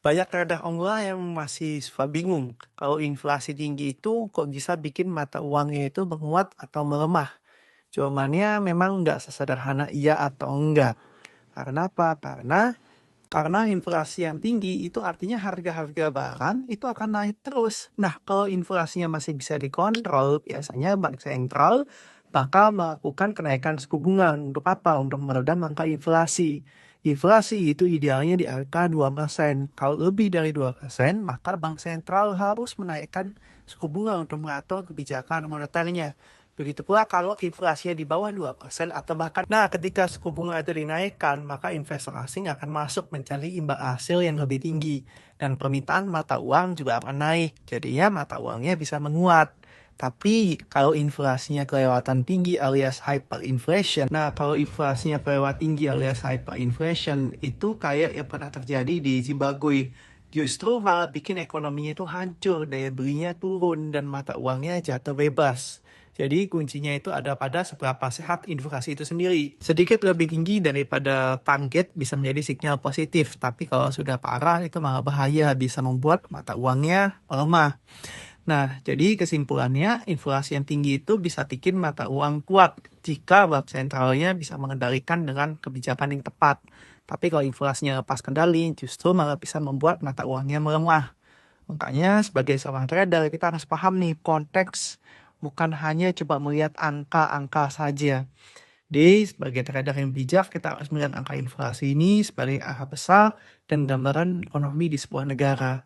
Banyak trader online yang masih suka bingung kalau inflasi tinggi itu kok bisa bikin mata uangnya itu menguat atau melemah. Jawabannya memang nggak sesederhana iya atau enggak. Karena apa? Karena inflasi yang tinggi itu artinya harga-harga barang itu akan naik terus. Nah, kalau inflasinya masih bisa dikontrol, biasanya bank sentral bakal melakukan kenaikan suku bunga. Untuk apa? Untuk meredam angka inflasi. Inflasi itu idealnya di angka 2%. Kalau lebih dari 2%, maka bank sentral harus menaikkan suku bunga untuk mengatur kebijakan moneternya. Begitu pula kalau inflasinya di bawah 2% atau bahkan, nah ketika suku bunga itu dinaikkan, maka investor asing akan masuk mencari imbal hasil yang lebih tinggi. Dan permintaan mata uang juga akan naik, jadinya mata uangnya bisa menguat. Tapi kalau inflasinya kelewatan tinggi alias hyperinflation, nah kalau inflasinya kelewat tinggi alias hyperinflation, itu kayak yang pernah terjadi di Zimbabwe. Justru malah bikin ekonominya itu hancur, daya belinya turun, dan mata uangnya jatuh bebas. Jadi kuncinya itu ada pada seberapa sehat inflasi itu sendiri. Sedikit lebih tinggi daripada target bisa menjadi sinyal positif, tapi kalau sudah parah itu malah bahaya, bisa membuat mata uangnya melemah. Nah, jadi kesimpulannya inflasi yang tinggi itu bisa bikin mata uang kuat jika bank sentralnya bisa mengendalikan dengan kebijakan yang tepat. Tapi kalau inflasinya lepas kendali, justru malah bisa membuat mata uangnya melemah. Makanya sebagai seorang trader kita harus paham nih konteks, bukan hanya coba melihat angka-angka saja. Jadi sebagai trader yang bijak kita harus melihat angka inflasi ini sebagai angka besar dan gambaran ekonomi di sebuah negara.